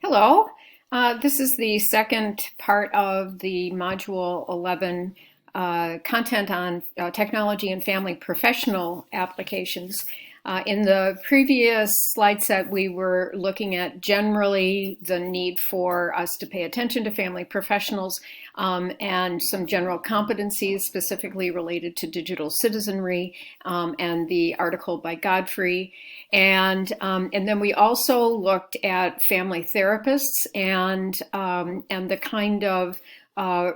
Hello. This is the second part of the Module 11 content on technology and family professional applications. In the previous slide set, we were looking at generally the need for us to pay attention to family professionals and some general competencies specifically related to digital citizenry and the article by Godfrey. And then we also looked at family therapists and the kind of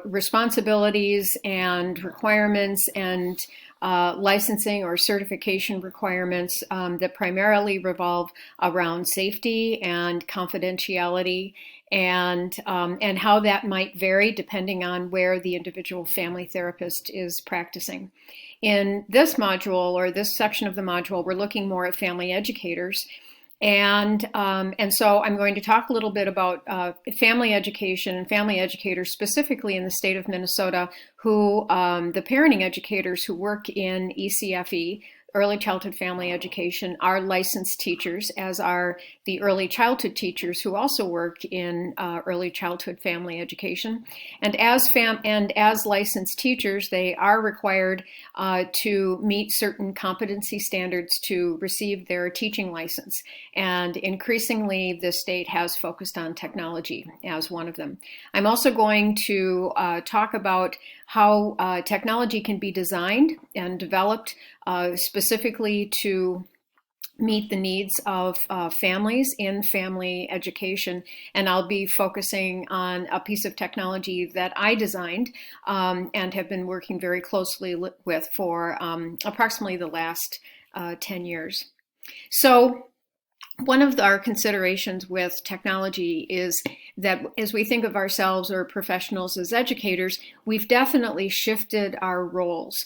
responsibilities and requirements and licensing or certification requirements that primarily revolve around safety and confidentiality and how that might vary depending on where the individual family therapist is practicing. In this module or this section of the module, we're looking more at family educators. And so I'm going to talk a little bit about family education and family educators specifically in the state of Minnesota who, the parenting educators who work in ECFE, early childhood family education, are licensed teachers, as are the early childhood teachers who also work in early childhood family education. And as licensed teachers, they are required to meet certain competency standards to receive their teaching license. And increasingly, the state has focused on technology as one of them. I'm also going to talk about how technology can be designed and developed specifically to meet the needs of families in family education. And I'll be focusing on a piece of technology that I designed and have been working very closely with for approximately the last 10 years. So one of our considerations with technology is that as we think of ourselves or professionals as educators, we've definitely shifted our roles.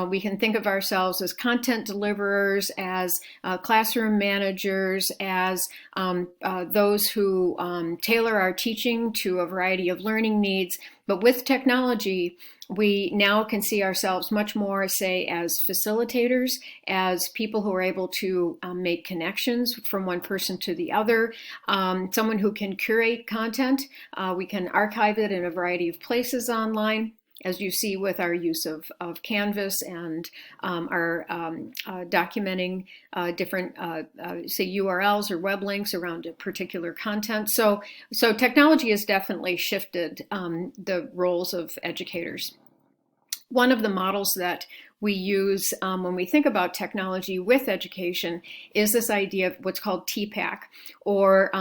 We can think of ourselves as content deliverers, as classroom managers, as those who tailor our teaching to a variety of learning needs. But with technology, we now can see ourselves much more, say, as facilitators, as people who are able to make connections from one person to the other, someone who can curate content. We can archive it in a variety of places online, as you see with our use of Canvas and our documenting different, say, URLs or web links around a particular content. So technology has definitely shifted the roles of educators. One of the models that we use when we think about technology with education is this idea of what's called TPACK, or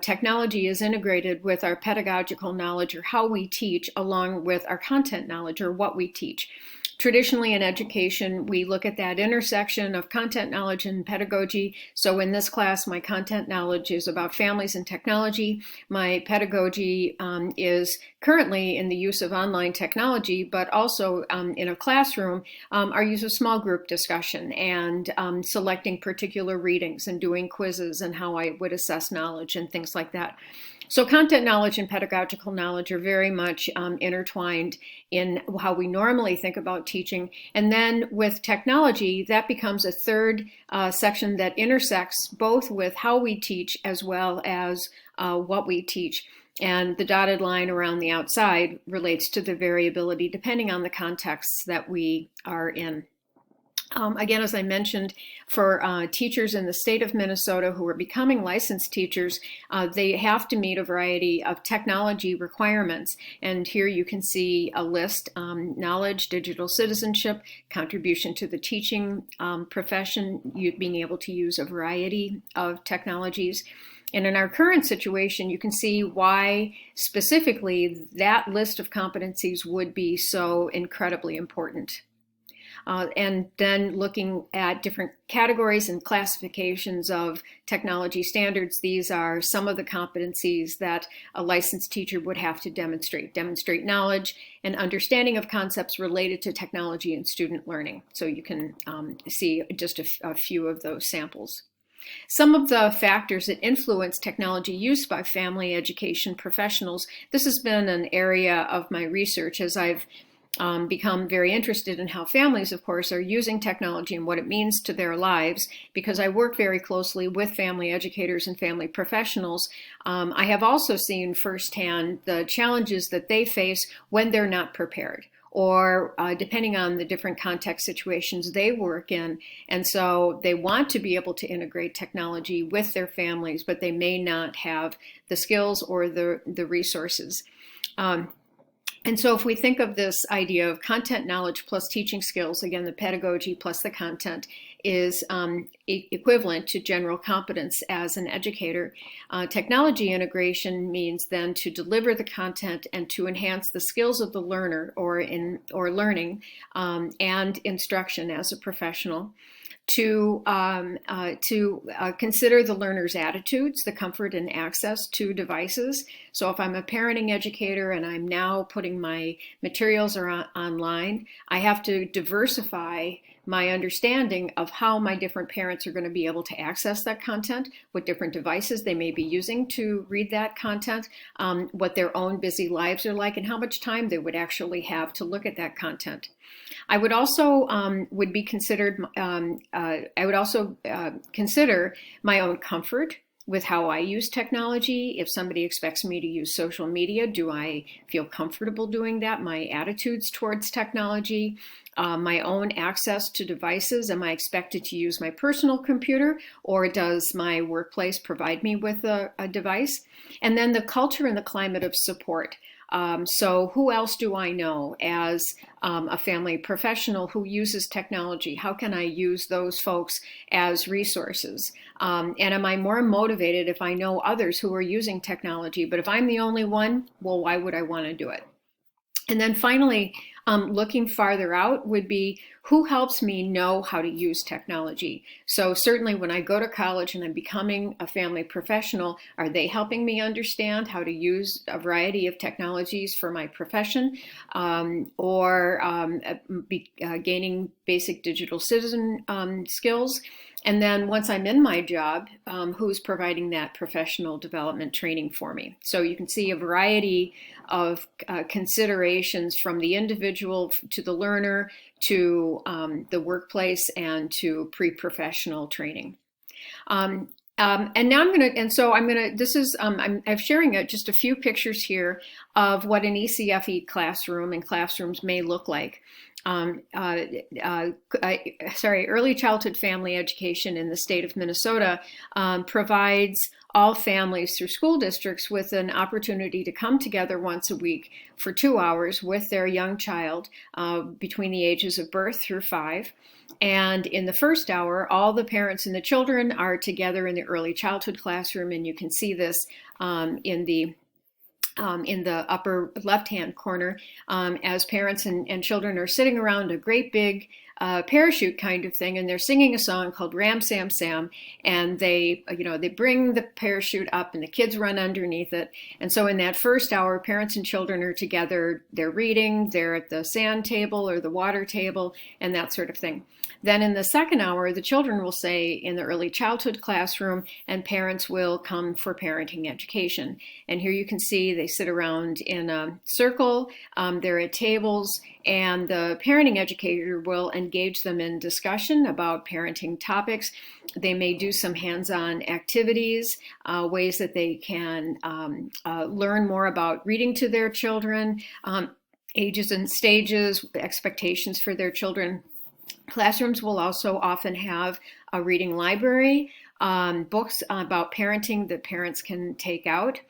technology is integrated with our pedagogical knowledge or how we teach along with our content knowledge or what we teach. Traditionally in education, we look at that intersection of content knowledge and pedagogy. So in this class, my content knowledge is about families and technology. My pedagogy is currently in the use of online technology, but also in a classroom, our use of small group discussion and selecting particular readings and doing quizzes and how I would assess knowledge and things like that. So content knowledge and pedagogical knowledge are very much intertwined in how we normally think about teaching. And then with technology, that becomes a third section that intersects both with how we teach as well as what we teach. And the dotted line around the outside relates to the variability depending on the contexts that we are in. Again, as I mentioned, for teachers in the state of Minnesota who are becoming licensed teachers, they have to meet a variety of technology requirements. And here you can see a list: knowledge, digital citizenship, contribution to the teaching profession, being able to use a variety of technologies. And in our current situation, you can see why specifically that list of competencies would be so incredibly important. And then looking at different categories and classifications of technology standards, these are some of the competencies that a licensed teacher would have to demonstrate knowledge and understanding of concepts related to technology and student learning. So you can see just a few of those samples. Some of the factors that influence technology use by family education professionals, this has been an area of my research as I've become very interested in how families, of course, are using technology and what it means to their lives, because I work very closely with family educators and family professionals. I have also seen firsthand the challenges that they face when they're not prepared, or depending on the different context situations they work in. And so they want to be able to integrate technology with their families, but they may not have the skills or the resources. And so if we think of this idea of content knowledge plus teaching skills, again, the pedagogy plus the content is equivalent to general competence as an educator. Technology integration means then to deliver the content and to enhance the skills of the learner or learning and instruction as a professional. To consider the learner's attitudes, the comfort and access to devices. So if I'm a parenting educator and I'm now putting my materials online, I have to diversify my understanding of how my different parents are going to be able to access that content, what different devices they may be using to read that content, what their own busy lives are like, and how much time they would actually have to look at that content. I would also consider my own comfort with how I use technology. If somebody expects me to use social media, do I feel comfortable doing that? My attitudes towards technology, my own access to devices. Am I expected to use my personal computer, or does my workplace provide me with a device? And then the culture and the climate of support. So who else do I know as a family professional who uses technology? How can I use those folks as resources? And am I more motivated if I know others who are using technology? But if I'm the only one, well, why would I want to do it? And then finally, looking farther out would be who helps me know how to use technology. So certainly when I go to college and I'm becoming a family professional, are they helping me understand how to use a variety of technologies for my profession, or gaining basic digital citizen skills? And then once I'm in my job, who's providing that professional development training for me? So you can see a variety of considerations from the individual to the learner to the workplace and to pre-professional training. And now I'm sharing just a few pictures here of what an ECFE classroom and classrooms may look like. Early childhood family education in the state of Minnesota provides all families through school districts with an opportunity to come together once a week for 2 hours with their young child between the ages of birth through 5. And in the first hour, all the parents and the children are together in the early childhood classroom, and you can see this in the upper left-hand corner, as parents and children are sitting around a great big parachute kind of thing, and they're singing a song called Ram Sam Sam, and they bring the parachute up and the kids run underneath it. And so in that first hour, parents and children are together, they're reading, they're at the sand table or the water table and that sort of thing. Then in the second hour, the children will stay in the early childhood classroom and parents will come for parenting education. And here you can see they sit around in a circle, they're at tables, and the parenting educator will engage them in discussion about parenting topics. They may do some hands-on activities, ways that they can learn more about reading to their children, ages and stages, expectations for their children. Classrooms will also often have a reading library, books about parenting that parents can take out.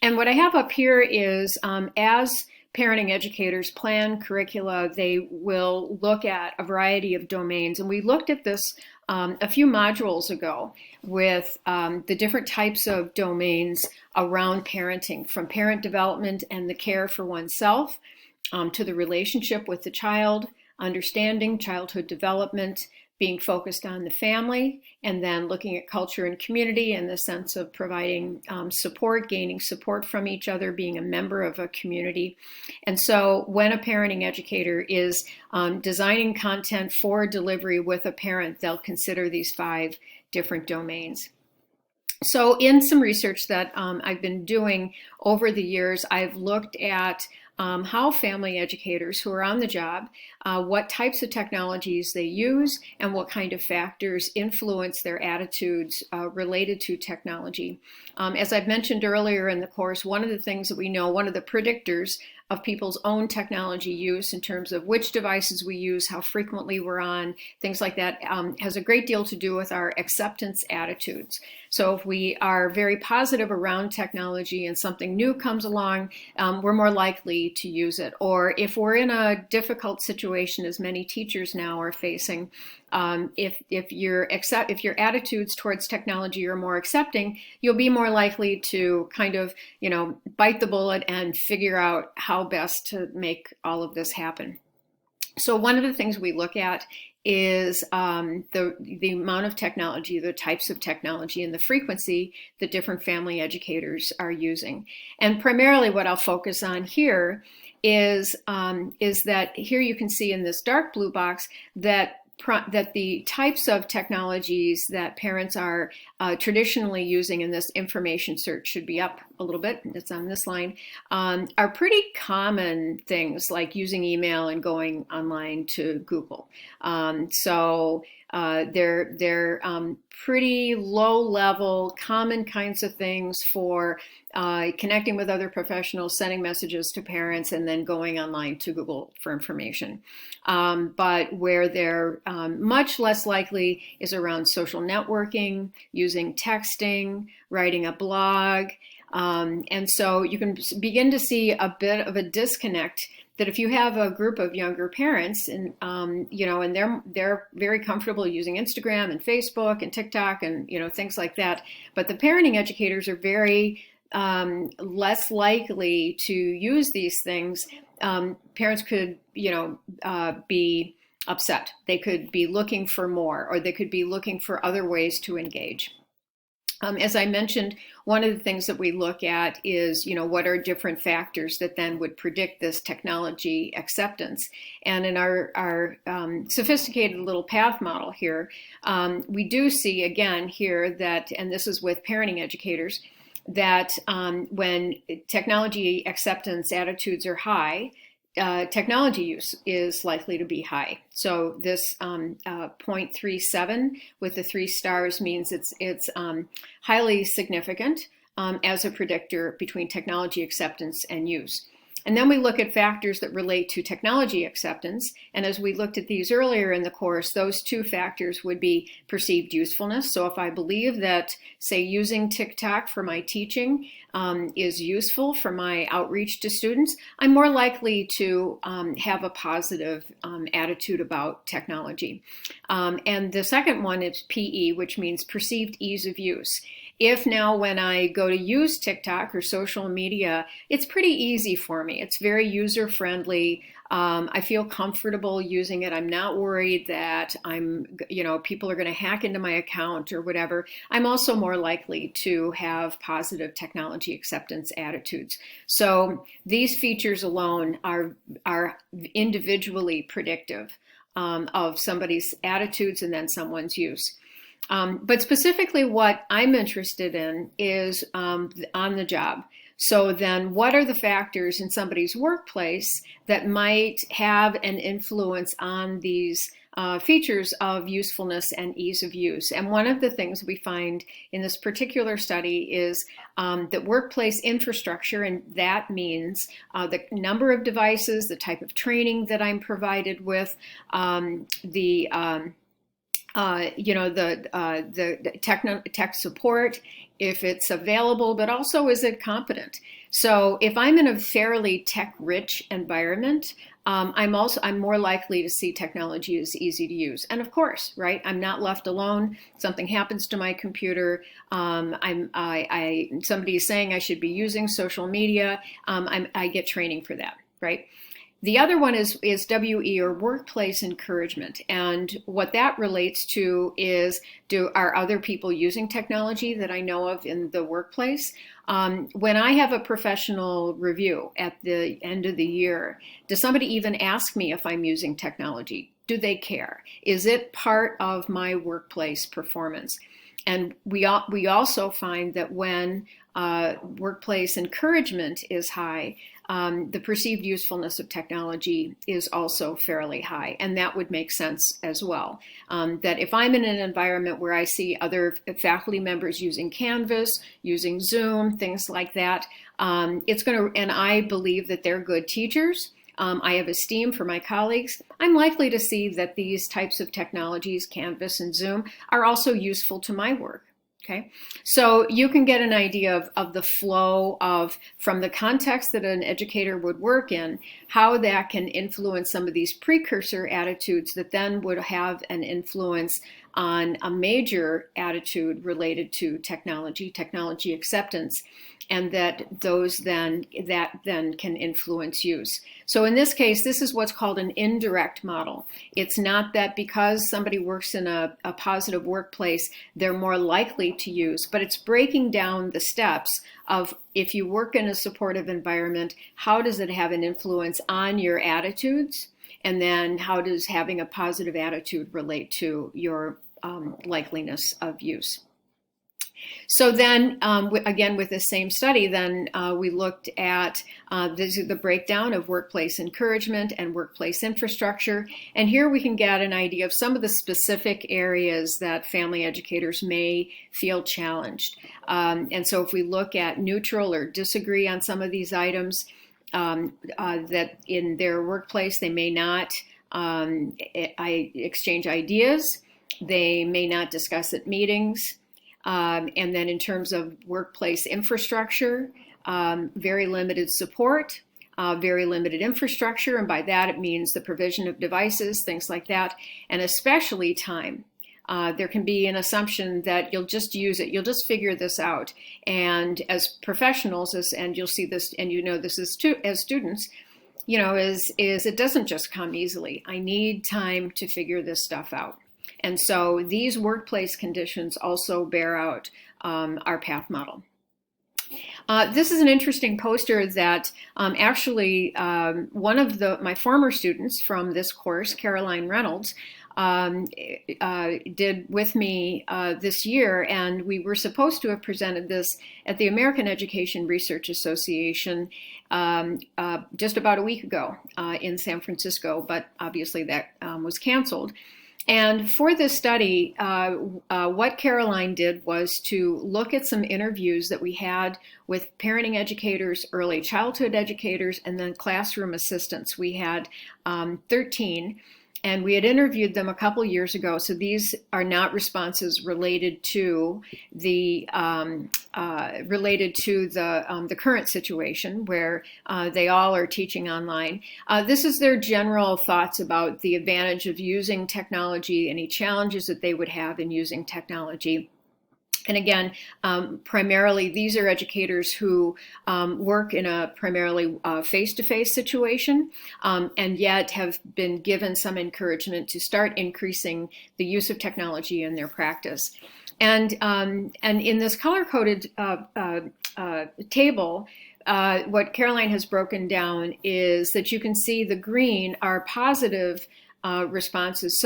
And what I have up here is as parenting educators plan curricula, they will look at a variety of domains. And we looked at this a few modules ago with the different types of domains around parenting, from parent development and the care for oneself to the relationship with the child, understanding childhood development, being focused on the family, and then looking at culture and community in the sense of providing support, gaining support from each other, being a member of a community. And so when a parenting educator is designing content for delivery with a parent, they'll consider these 5 different domains. So in some research that I've been doing over the years, I've looked at how family educators who are on the job, what types of technologies they use, and what kind of factors influence their attitudes related to technology. As I've mentioned earlier in the course, one of the things that we know, one of the predictors of people's own technology use in terms of which devices we use, how frequently we're on, things like that, has a great deal to do with our acceptance attitudes. So if we are very positive around technology and something new comes along, we're more likely to use it. Or if we're in a difficult situation, as many teachers now are facing, if your attitudes towards technology are more accepting, you'll be more likely to kind of, bite the bullet and figure out how best to make all of this happen. So one of the things we look at is the amount of technology, the types of technology, and the frequency that different family educators are using. And primarily what I'll focus on here is that here you can see in this dark blue box that the types of technologies that parents are traditionally using, in this information search should be up a little bit, it's on this line, are pretty common things like using email and going online to Google. So they're pretty low level, common kinds of things for connecting with other professionals, sending messages to parents, and then going online to Google for information. But where they're much less likely is around social networking, using texting, writing a blog. And so you can begin to see a bit of a disconnect that if you have a group of younger parents and, and they're very comfortable using Instagram and Facebook and TikTok and, things like that, but the parenting educators are very less likely to use these things, parents could, be upset. They could be looking for more, or they could be looking for other ways to engage. As I mentioned, one of the things that we look at is, what are different factors that then would predict this technology acceptance. And in our sophisticated little path model here, we do see again here that, and this is with parenting educators, that when technology acceptance attitudes are high, technology use is likely to be high. So this 0.37 with the 3 stars means it's highly significant as a predictor between technology acceptance and use. And then we look at factors that relate to technology acceptance. And as we looked at these earlier in the course, those 2 factors would be perceived usefulness. So if I believe that, say, using TikTok for my teaching is useful for my outreach to students, I'm more likely to have a positive attitude about technology. And the second one is PE, which means perceived ease of use. If now when I go to use TikTok or social media, it's pretty easy for me. It's very user-friendly. I feel comfortable using it. I'm not worried that people are going to hack into my account or whatever. I'm also more likely to have positive technology acceptance attitudes. So these features alone are individually predictive of somebody's attitudes and then someone's use. But specifically what I'm interested in is on the job. So then what are the factors in somebody's workplace that might have an influence on these features of usefulness and ease of use? And one of the things we find in this particular study is that workplace infrastructure, and that means the number of devices, the type of training that I'm provided with, the tech support, if it's available, but also is it competent? So if I'm in a fairly tech-rich environment, I'm more likely to see technology as easy to use. And of course, right, I'm not left alone. Something happens to my computer. Somebody is saying I should be using social media. I get training for that, right? The other one is WE, or workplace encouragement. And what that relates to is, are other people using technology that I know of in the workplace? When I have a professional review at the end of the year, does somebody even ask me if I'm using technology? Do they care? Is it part of my workplace performance? And we also find that when workplace encouragement is high, the perceived usefulness of technology is also fairly high, and that would make sense as well. That if I'm in an environment where I see other faculty members using Canvas, using Zoom, things like that, it's going to, and I believe that they're good teachers, I have esteem for my colleagues, I'm likely to see that these types of technologies, Canvas and Zoom, are also useful to my work. Okay, so you can get an idea of the flow of, from the context that an educator would work in, how that can influence some of these precursor attitudes that then would have an influence on a major attitude related to technology acceptance, and that then can influence use. So in this case, this is what's called an indirect model. It's not that because somebody works in a positive workplace, they're more likely to use, but it's breaking down the steps of, if you work in a supportive environment, how does it have an influence on your attitudes? And then how does having a positive attitude relate to your likeliness of use? So then, again, with the same study, then we looked at the breakdown of workplace encouragement and workplace infrastructure. And here we can get an idea of some of the specific areas that family educators may feel challenged. And so if we look at neutral or disagree on some of these items, that in their workplace they may not exchange ideas, they may not discuss at meetings. And then in terms of workplace infrastructure, very limited support, very limited infrastructure, and by that it means the provision of devices, things like that, and especially time. There can be an assumption that you'll just use it, you'll just figure this out. And as professionals, and you'll see this, and you know this as students, you know, is it doesn't just come easily. I need time to figure this stuff out. And so these workplace conditions also bear out our PATH model. This is an interesting poster that actually one of my former students from this course, Caroline Reynolds, did with me this year, and we were supposed to have presented this at the American Education Research Association just about a week ago in San Francisco, but obviously that was canceled. And for this study, what Caroline did was to look at some interviews that we had with parenting educators, early childhood educators, and then classroom assistants. We had 13, and we had interviewed them a couple years ago. So these are not responses related to the current situation where they all are teaching online. This is their general thoughts about the advantage of using technology, any challenges that they would have in using technology. And again, primarily, these are educators who work in a primarily face-to-face situation, and yet have been given some encouragement to start increasing the use of technology in their practice. And in this color-coded table, what Caroline has broken down is that you can see the green are positive responses.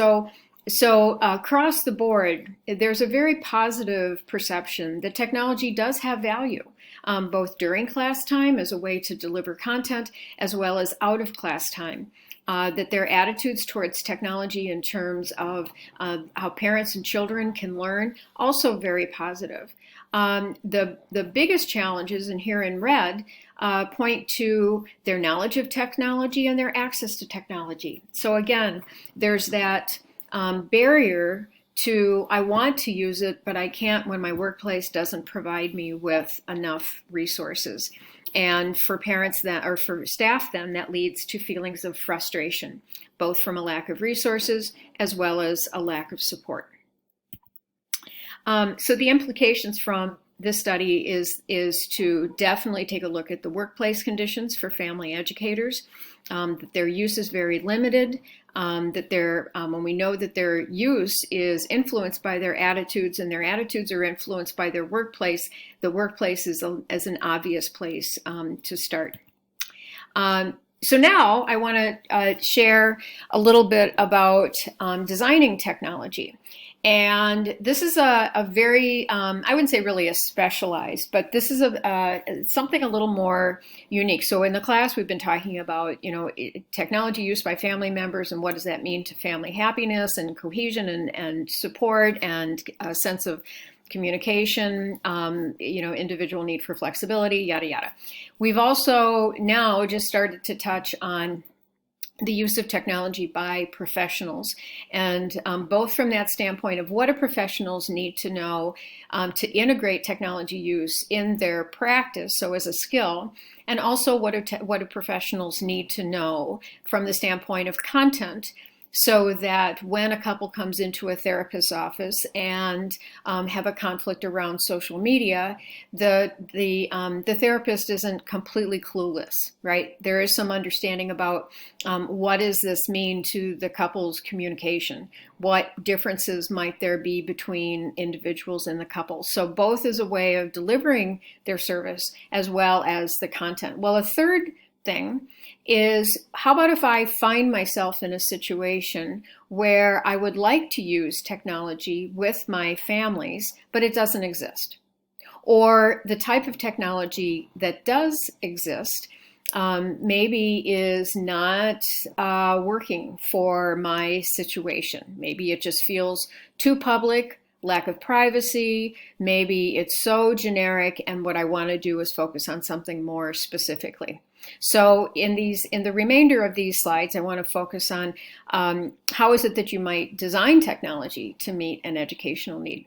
So across the board, there's a very positive perception that technology does have value, both during class time as a way to deliver content, as well as out of class time. That their attitudes towards technology in terms of how parents and children can learn, also very positive. The biggest challenges, and here in red, point to their knowledge of technology and their access to technology. So again, there's that barrier to, I want to use it, but I can't when my workplace doesn't provide me with enough resources. And for parents or for staff then, that leads to feelings of frustration, both from a lack of resources as well as a lack of support. So the implications from this study is to definitely take a look at the workplace conditions for family educators, that their use is very limited, that when we know that their use is influenced by their attitudes and their attitudes are influenced by their workplace, the workplace is an obvious place to start. So now I want to share a little bit about designing technology. And this is a very, I wouldn't say really a specialized, but this is something a little more unique. So in the class, we've been talking about, technology use by family members and what does that mean to family happiness and cohesion and support and a sense of communication, individual need for flexibility, yada, yada. We've also now just started to touch on the use of technology by professionals, and both from that standpoint of what do professionals need to know to integrate technology use in their practice, so as a skill, and also what do professionals need to know from the standpoint of content, so that when a couple comes into a therapist's office and have a conflict around social media, the therapist isn't completely clueless, right? There is some understanding about what does this mean to the couple's communication? What differences might there be between individuals in the couple? So both as a way of delivering their service as well as the content. Well, a third thing is, how about if I find myself in a situation where I would like to use technology with my families, but it doesn't exist? Or the type of technology that does exist maybe is not working for my situation. Maybe it just feels too public, lack of privacy, maybe it's so generic, and what I want to do is focus on something more specifically. So in the remainder of these slides, I want to focus on how is it that you might design technology to meet an educational need.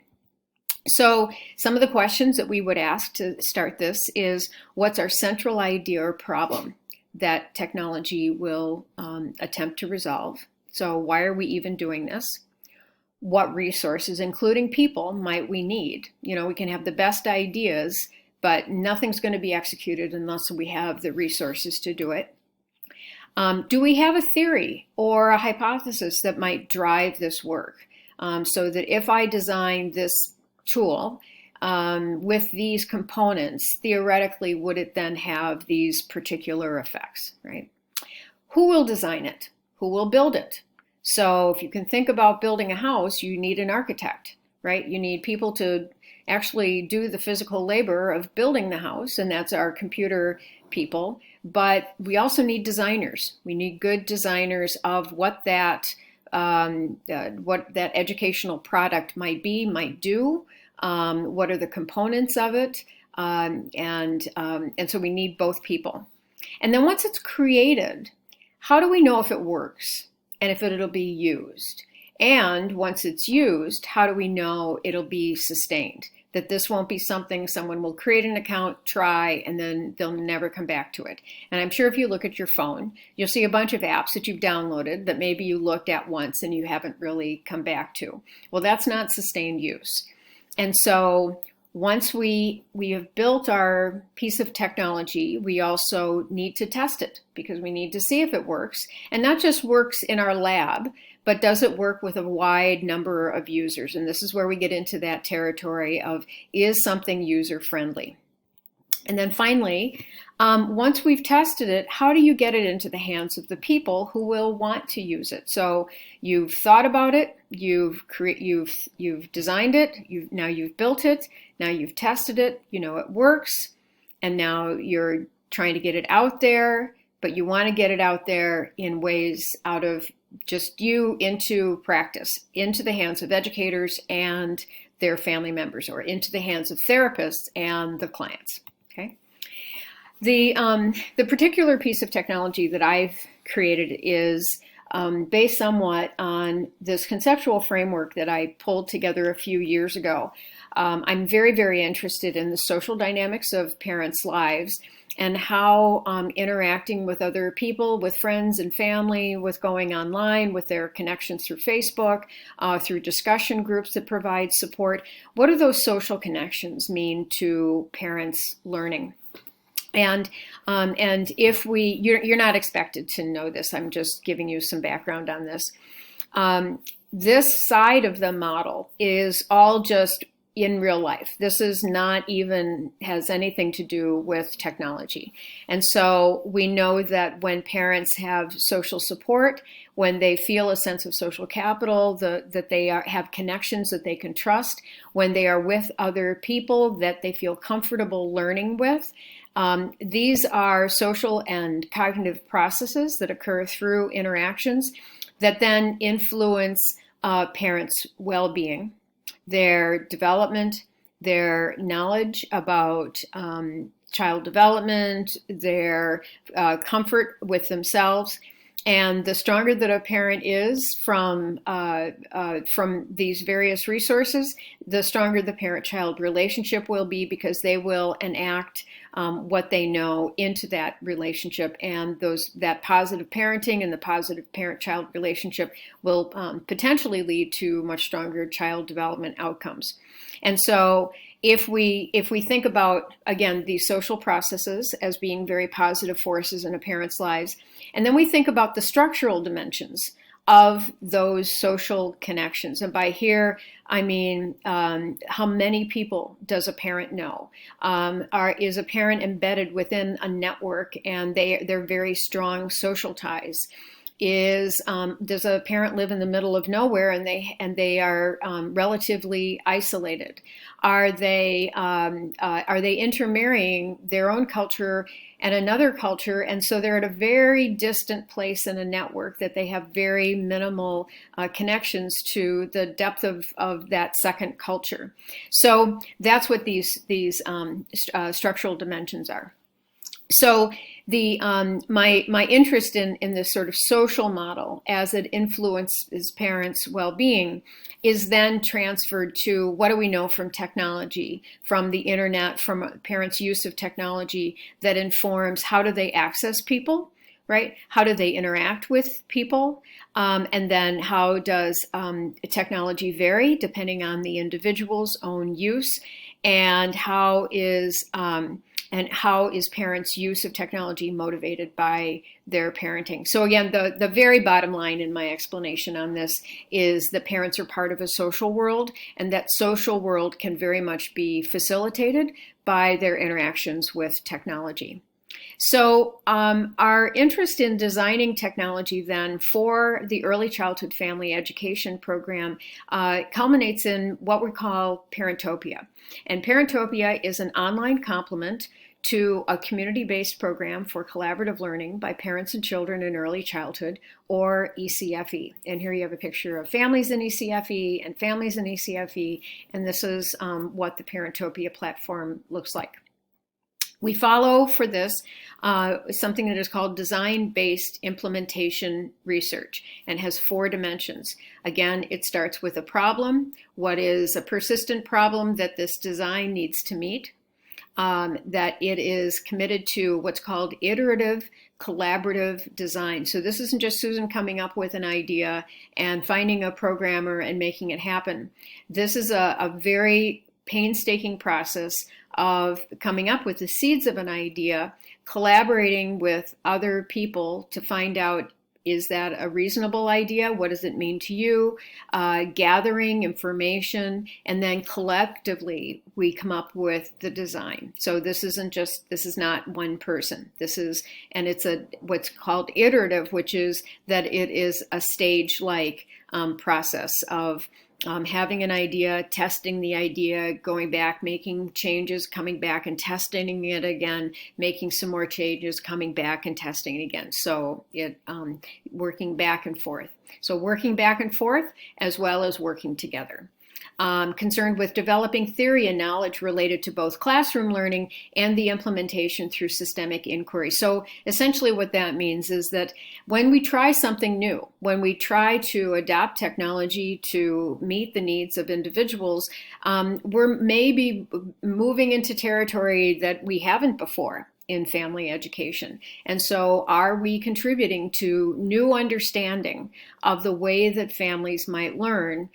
So some of the questions that we would ask to start this is, what's our central idea or problem that technology will attempt to resolve? So why are we even doing this? What resources, including people, might we need? We can have the best ideas, but nothing's going to be executed unless we have the resources to do it. Do we have a theory or a hypothesis that might drive this work? So that if I design this tool with these components, theoretically, would it then have these particular effects, right? Who will design it? Who will build it? So if you can think about building a house, you need an architect, right? You need people to actually do the physical labor of building the house, and that's our computer people. But we also need designers. We need good designers of what that educational product might do, what are the components of it, and so we need both people. And then once it's created, how do we know if it works and if it'll be used? And once it's used, how do we know it'll be sustained? That this won't be something someone will create an account, try, and then they'll never come back to it. And I'm sure if you look at your phone, you'll see a bunch of apps that you've downloaded that maybe you looked at once and you haven't really come back to. Well, that's not sustained use. And so once we have built our piece of technology, we also need to test it, because we need to see if it works, and not just works in our lab, but does it work with a wide number of users? And this is where we get into that territory of, is something user friendly? And then finally, once we've tested it, how do you get it into the hands of the people who will want to use it? So you've thought about it, you've designed it, now you've built it, now you've tested it, it works, and now you're trying to get it out there, but you want to get it out there in ways out of just you into practice, into the hands of educators and their family members, or into the hands of therapists and the clients. Okay. The particular piece of technology that I've created is based somewhat on this conceptual framework that I pulled together a few years ago. I'm very, very interested in the social dynamics of parents' lives and how interacting with other people, with friends and family, with going online, with their connections through Facebook, through discussion groups that provide support. What do those social connections mean to parents' learning? And if you're not expected to know this, I'm just giving you some background on this. This side of the model is all just in real life. This is not even has anything to do with technology. And so we know that when parents have social support, when they feel a sense of social capital, that they have connections that they can trust, when they are with other people that they feel comfortable learning with, these are social and cognitive processes that occur through interactions that then influence parents' well-being, their development, their knowledge about child development, their comfort with themselves. And the stronger that a parent is from these various resources, the stronger the parent-child relationship will be, because they will enact what they know into that relationship, and that positive parenting and the positive parent-child relationship will potentially lead to much stronger child development outcomes. And so if we think about, again, these social processes as being very positive forces in a parent's lives, and then we think about the structural dimensions of those social connections. And by here, I mean, how many people does a parent know? Is a parent embedded within a network and they're very strong social ties? Does a parent live in the middle of nowhere and they are relatively isolated? Are they intermarrying their own culture and another culture, and so they're at a very distant place in a network that they have very minimal connections to the depth of that second culture? So that's what these structural dimensions are. So my interest in this sort of social model as it influences parents' well-being is then transferred to what do we know from technology, from the internet, from parents' use of technology that informs how do they access people, right? How do they interact with people? And then how does technology vary depending on the individual's own use? And how is parents' use of technology motivated by their parenting? So again, the very bottom line in my explanation on this is that parents are part of a social world, and that social world can very much be facilitated by their interactions with technology. So our interest in designing technology then for the early childhood family education program culminates in what we call Parentopia. And Parentopia is an online complement to a community-based program for collaborative learning by parents and children in early childhood, or ECFE. And here you have a picture of families in ECFE and families in ECFE, and this is what the Parentopia platform looks like. We follow for this something that is called design-based implementation research, and has 4 dimensions. Again, it starts with a problem. What is a persistent problem that this design needs to meet? That it is committed to what's called iterative collaborative design. So this isn't just Susan coming up with an idea and finding a programmer and making it happen. This is a very painstaking process of coming up with the seeds of an idea, collaborating with other people to find out, is that a reasonable idea? What does it mean to you? Gathering information, and then collectively we come up with the design. So this is not one person. And it's what's called iterative, which is that it is a stage-like process of having an idea, testing the idea, going back, making changes, coming back and testing it again, making some more changes, coming back and testing it again. So it working back and forth. So working back and forth as well as working together. Concerned with developing theory and knowledge related to both classroom learning and the implementation through systemic inquiry. So essentially what that means is that when we try something new, when we try to adopt technology to meet the needs of individuals, we're maybe moving into territory that we haven't before in family education. And so are we contributing to new understanding of the way that families might learn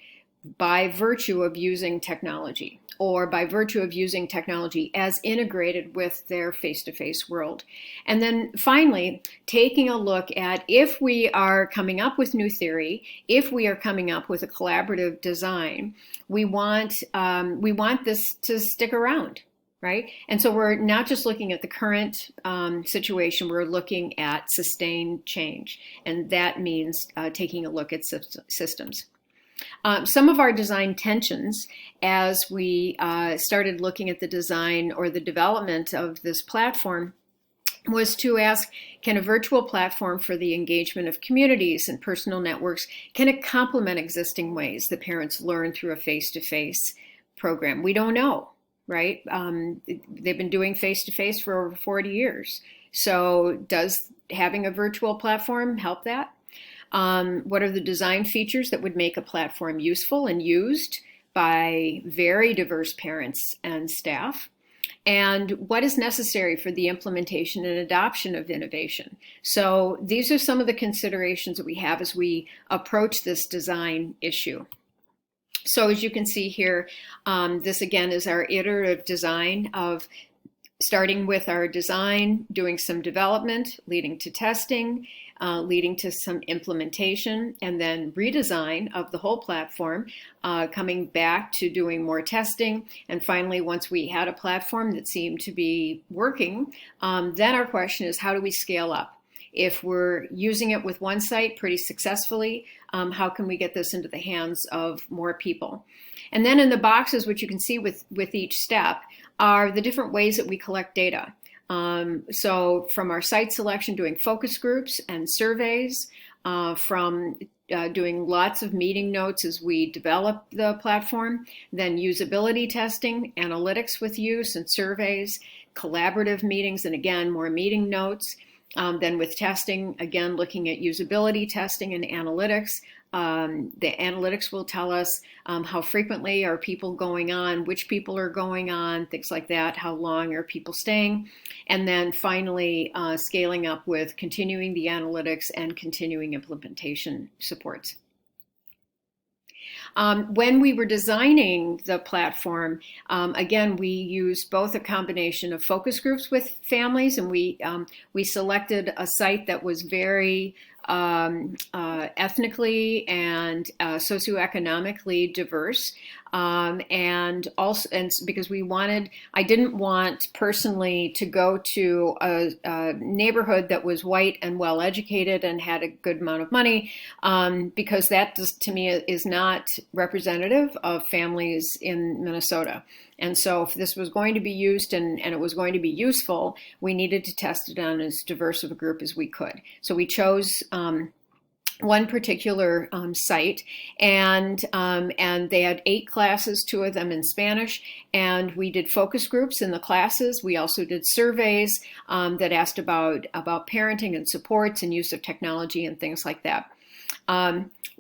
by virtue of using technology? or by virtue of using technology as integrated with their face-to-face world. And then finally, taking a look at if we are coming up with new theory, if we are coming up with a collaborative design, we want this to stick around, right? And so we're not just looking at the current situation, we're looking at sustained change. And that means taking a look at systems. Some of our design tensions as we started looking at the design or the development of this platform was to ask, can a virtual platform for the engagement of communities and personal networks, can it complement existing ways that parents learn through a face-to-face program? We don't know, right? They've been doing face-to-face for over 40 years. So does having a virtual platform help that? What are the design features that would make a platform useful and used by very diverse parents and staff? And what is necessary for the implementation and adoption of innovation? So these are some of the considerations that we have as we approach this design issue. So as you can see here, this again is our iterative design of starting with our design, doing some development, leading to testing, leading to some implementation, and then redesign of the whole platform, coming back to doing more testing. And finally, once we had a platform that seemed to be working, then our question is, how do we scale up? If we're using it with one site pretty successfully, how can we get this into the hands of more people? And then in the boxes, which you can see with each step, are the different ways that we collect data. So from our site selection, doing focus groups and surveys, from doing lots of meeting notes as we develop the platform, then usability testing, analytics with use and surveys, collaborative meetings, and again, more meeting notes. Then with testing, again, looking at usability testing and analytics. The analytics will tell us how frequently are people going on, which people are going on, things like that, how long are people staying. And then finally, scaling up with continuing the analytics and continuing implementation supports. When we were designing the platform, again, we used both a combination of focus groups with families, and we selected a site that was very ethnically and socioeconomically diverse, and also, and because I didn't want personally to go to a neighborhood that was white and well educated and had a good amount of money, because that just, to me, is not representative of families in Minnesota. And so if this was going to be used and it was going to be useful, we needed to test it on as diverse of a group as we could. So we chose one particular site, and they had 8 classes, 2 of them in Spanish, and we did focus groups in the classes. We also did surveys that asked about parenting and supports and use of technology and things like that.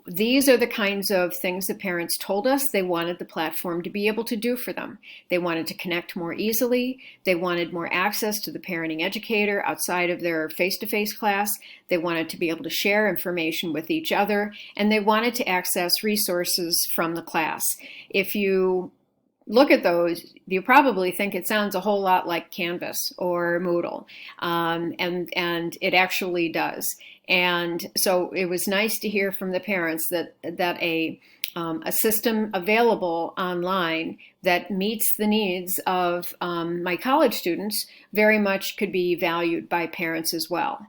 These are the kinds of things that parents told us they wanted the platform to be able to do for them. They wanted to connect more easily. They wanted more access to the parenting educator outside of their face-to-face class. They wanted to be able to share information with each other, and they wanted to access resources from the class. If you look at those, you probably think it sounds a whole lot like Canvas or Moodle, and it actually does. And so it was nice to hear from the parents that a system available online that meets the needs of my college students very much could be valued by parents as well.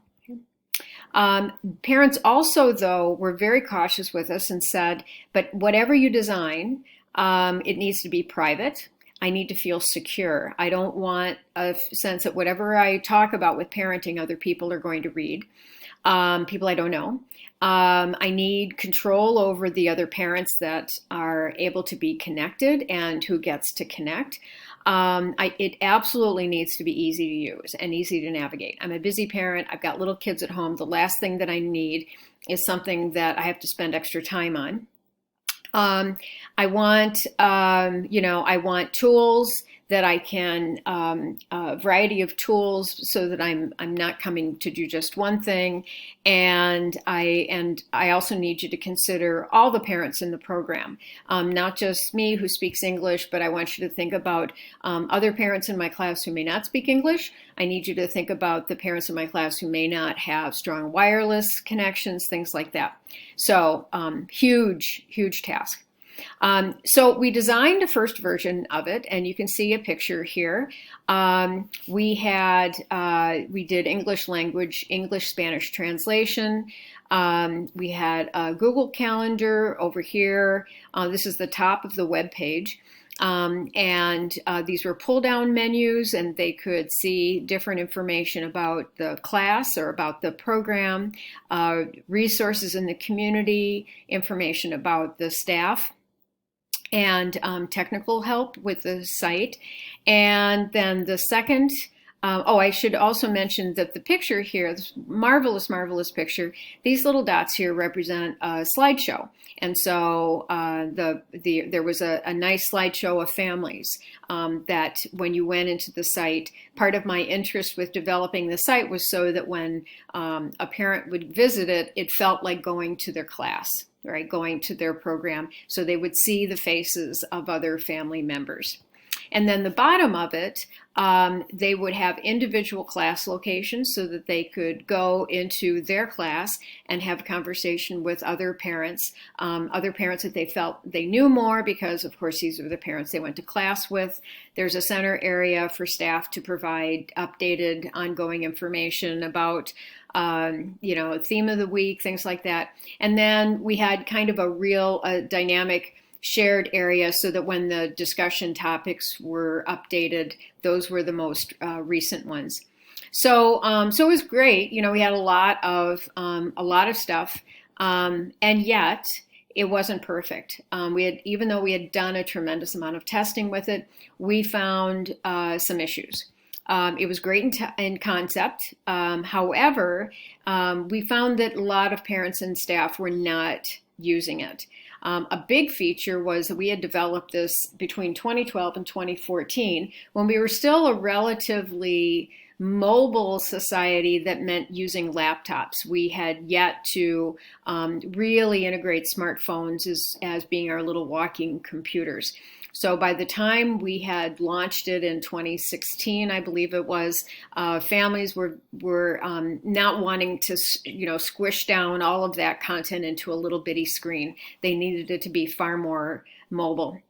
Parents also, though, were very cautious with us and said, but whatever you design, it needs to be private. I need to feel secure. I don't want a sense that whatever I talk about with parenting, other people are going to read. People I don't know. I need control over the other parents that are able to be connected and who gets to connect. It absolutely needs to be easy to use and easy to navigate. I'm a busy parent. I've got little kids at home. The last thing that I need is something that I have to spend extra time on. I want tools that I can a variety of tools so that I'm not coming to do just one thing, and I also need you to consider all the parents in the program, not just me who speaks English, but I want you to think about other parents in my class who may not speak English. I need you to think about the parents in my class who may not have strong wireless connections, things like that. So huge task. So we designed a first version of it, and you can see a picture here. We did English language, English-Spanish translation. We had a Google Calendar over here. This is the top of the web page. These were pull-down menus, and they could see different information about the class or about the program, resources in the community, information about the staff, and technical help with the site. And then the second, I should also mention that the picture here, this marvelous picture, these little dots here represent a slideshow. And so there was a nice slideshow of families that when you went into the site, part of my interest with developing the site was so that when a parent would visit it, it felt like going to their class, right, going to their program, so they would see the faces of other family members. And then the bottom of it, they would have individual class locations so that they could go into their class and have a conversation with other parents that they felt they knew more, because of course these are the parents they went to class with. There's a center area for staff to provide updated ongoing information about theme of the week, things like that. And then we had kind of a real dynamic shared area so that when the discussion topics were updated, those were the most recent ones. So it was great. We had a lot of stuff, and yet it wasn't perfect. Even though we had done a tremendous amount of testing with it, we found some issues. It was great in concept. However, we found that a lot of parents and staff were not using it. A big feature was that we had developed this between 2012 and 2014 when we were still a relatively mobile society that meant using laptops. We had yet to really integrate smartphones as being our little walking computers. So by the time we had launched it in 2016, I believe it was, families were not wanting to, squish down all of that content into a little bitty screen. They needed it to be far more mobile.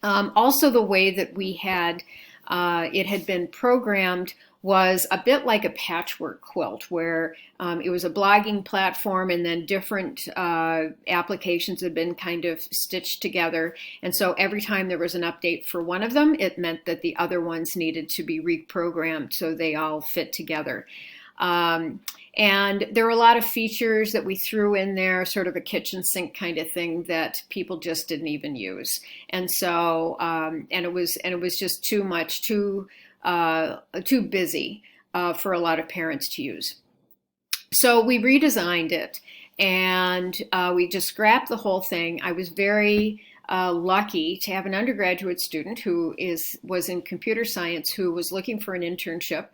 Also, the way that we had it had been programmed was a bit like a patchwork quilt, where it was a blogging platform and then different applications had been kind of stitched together. And so every time there was an update for one of them, it meant that the other ones needed to be reprogrammed so they all fit together. And there were a lot of features that we threw in there, sort of a kitchen sink kind of thing that people just didn't even use. And so, and it was just too much, too busy for a lot of parents to use. So we redesigned it, and we just scrapped the whole thing. I was very lucky to have an undergraduate student who was in computer science who was looking for an internship.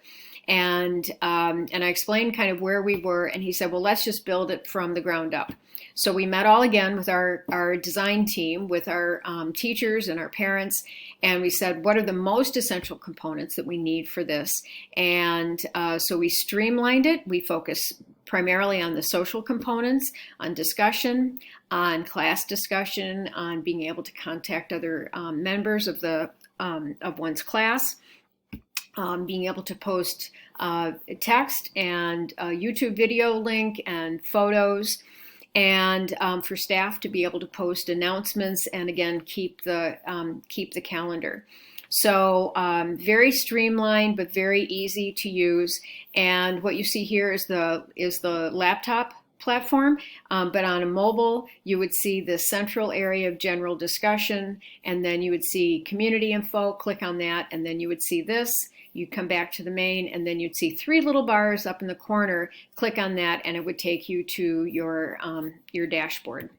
And I explained kind of where we were, and he said, well, let's just build it from the ground up. So we met all again with our design team, with our teachers and our parents, and we said, what are the most essential components that we need for this? And so we streamlined it. We focused primarily on the social components, on discussion, on class discussion, on being able to contact other members of one's class. Being able to post text and a YouTube video link and photos, and for staff to be able to post announcements and again keep the calendar. So very streamlined but very easy to use. And what you see here is the laptop platform, but on a mobile, you would see the central area of general discussion, and then you would see community info, click on that, and then you would see this. You'd come back to the main, and then you'd see three little bars up in the corner, click on that, and it would take you to your dashboard.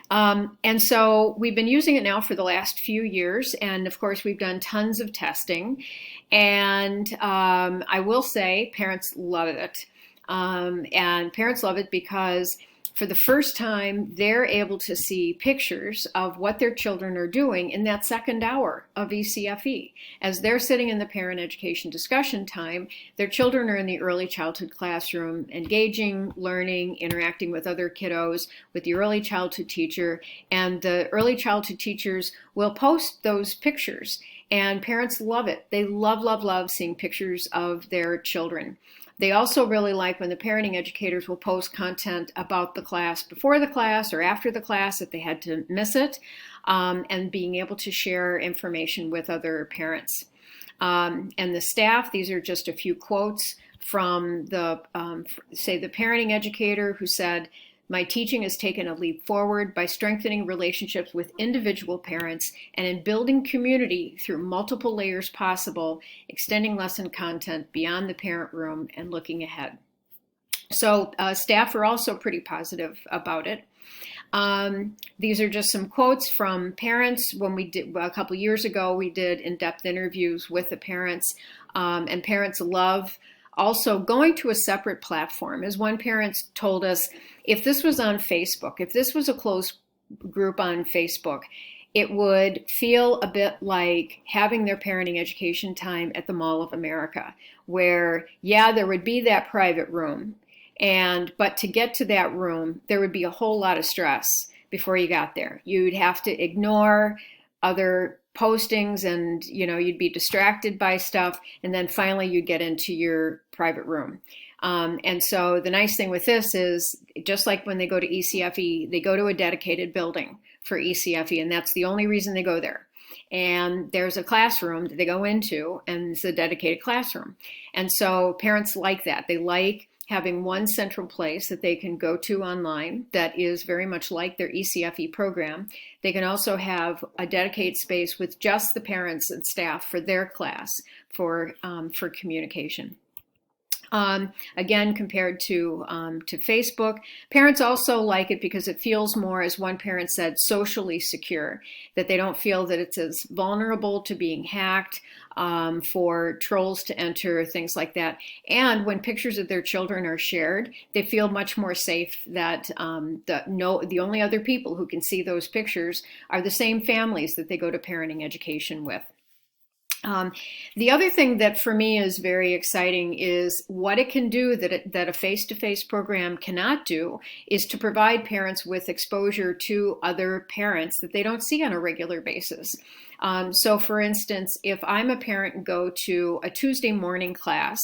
And so we've been using it now for the last few years. And of course, we've done tons of testing. And I will say parents love it. And parents love it because for the first time, they're able to see pictures of what their children are doing in that second hour of ECFE. As they're sitting in the parent education discussion time, their children are in the early childhood classroom, engaging, learning, interacting with other kiddos, with the early childhood teacher, and the early childhood teachers will post those pictures. And parents love it. They love, love, love seeing pictures of their children. They also really like when the parenting educators will post content about the class before the class or after the class if they had to miss it, and being able to share information with other parents. And the staff, these are just a few quotes from the, say, the parenting educator who said, "My teaching has taken a leap forward by strengthening relationships with individual parents and in building community through multiple layers possible, extending lesson content beyond the parent room and looking ahead." So staff are also pretty positive about it. These are just some quotes from parents. When we did, a couple years ago, we did in-depth interviews with the parents, and parents love also going to a separate platform. As one parent told us, if this was on Facebook, if this was a closed group on Facebook, it would feel a bit like having their parenting education time at the Mall of America, where, yeah, there would be that private room, but to get to that room, there would be a whole lot of stress before you got there. You'd have to ignore other postings and you'd be distracted by stuff, and then finally you'd get into your private room. And so the nice thing with this is, just like when they go to ECFE, they go to a dedicated building for ECFE, and that's the only reason they go there. And there's a classroom that they go into, and it's a dedicated classroom. And so parents like that. They like having one central place that they can go to online that is very much like their ECFE program. They can also have a dedicated space with just the parents and staff for their class for communication. Again, compared to Facebook, parents also like it because it feels more, as one parent said, socially secure, that they don't feel that it's as vulnerable to being hacked, for trolls to enter, things like that. And when pictures of their children are shared, they feel much more safe that the only other people who can see those pictures are the same families that they go to parenting education with. The other thing that for me is very exciting is what it can do that a face-to-face program cannot do, is to provide parents with exposure to other parents that they don't see on a regular basis. So for instance, if I'm a parent and go to a Tuesday morning class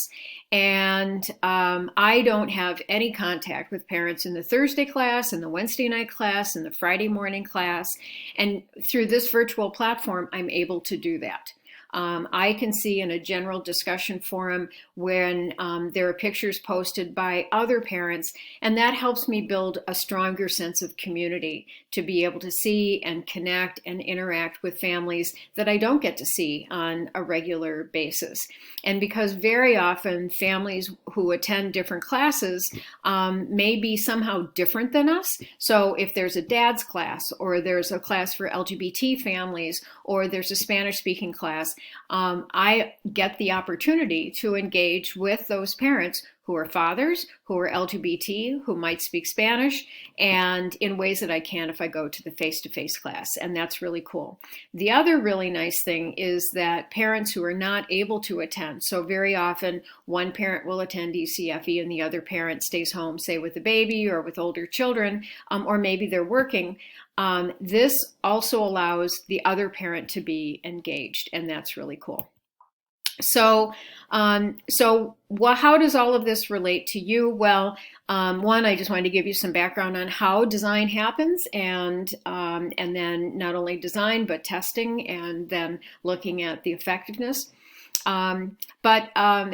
and I don't have any contact with parents in the Thursday class and the Wednesday night class and the Friday morning class, and through this virtual platform, I'm able to do that. I can see in a general discussion forum when there are pictures posted by other parents, and that helps me build a stronger sense of community to be able to see and connect and interact with families that I don't get to see on a regular basis. And because very often families who attend different classes may be somehow different than us. So if there's a dad's class, or there's a class for LGBT families, or there's a Spanish-speaking class, I get the opportunity to engage with those parents who are fathers, who are LGBT, who might speak Spanish, and in ways that I can't if I go to the face-to-face class, and that's really cool. The other really nice thing is that parents who are not able to attend, so very often one parent will attend ECFE and the other parent stays home, say with a baby or with older children, or maybe they're working, this also allows the other parent to be engaged, and that's really cool. So how does all of this relate to you? Well, one, I just wanted to give you some background on how design happens, and then not only design, but testing, and then looking at the effectiveness. But how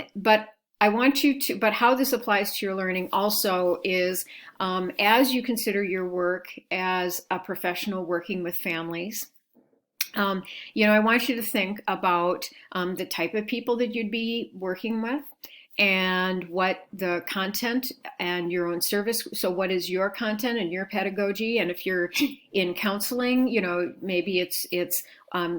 this applies to your learning also is, as you consider your work as a professional working with families, I want you to think about the type of people that you'd be working with, and what the content and your own service. So what is your content and your pedagogy? And if you're in counseling, maybe it's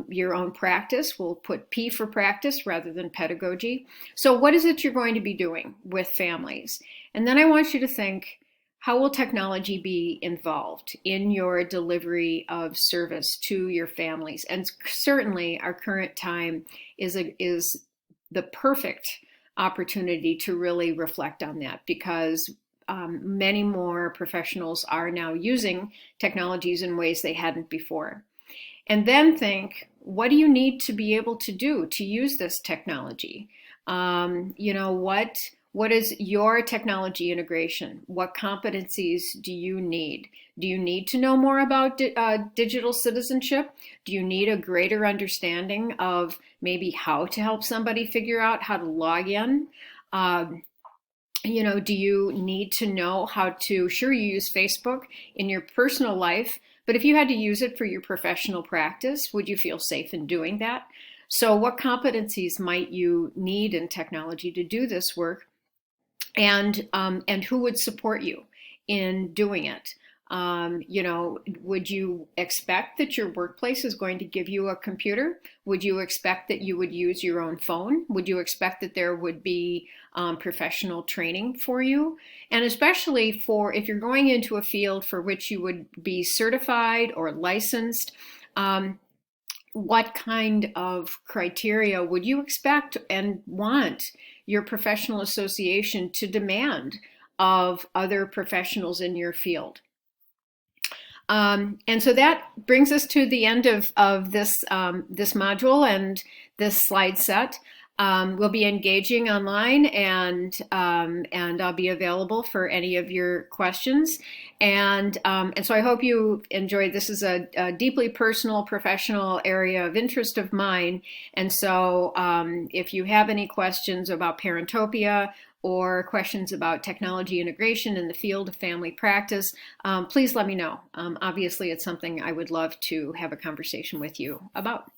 your own practice. We'll put P for practice rather than pedagogy. So what is it you're going to be doing with families? And then I want you to think, how will technology be involved in your delivery of service to your families? And certainly our current time is the perfect opportunity to really reflect on that, because many more professionals are now using technologies in ways they hadn't before. And then think, what do you need to be able to do to use this technology? What is your technology integration? What competencies do you need? Do you need to know more about digital citizenship? Do you need a greater understanding of maybe how to help somebody figure out how to log in? Do you need to know how to, sure, you use Facebook in your personal life, but if you had to use it for your professional practice, would you feel safe in doing that? So what competencies might you need in technology to do this work? And who would support you in doing it? Would you expect that your workplace is going to give you a computer? Would you expect that you would use your own phone? Would you expect that there would be professional training for you? And especially for if you're going into a field for which you would be certified or licensed, what kind of criteria would you expect and want your professional association to demand of other professionals in your field? And so that brings us to the end of this module and this slide set. We'll be engaging online, and I'll be available for any of your questions. And so I hope you enjoyed. This is a deeply personal, professional area of interest of mine. And so if you have any questions about Parentopia or questions about technology integration in the field of family practice, please let me know. Obviously, it's something I would love to have a conversation with you about.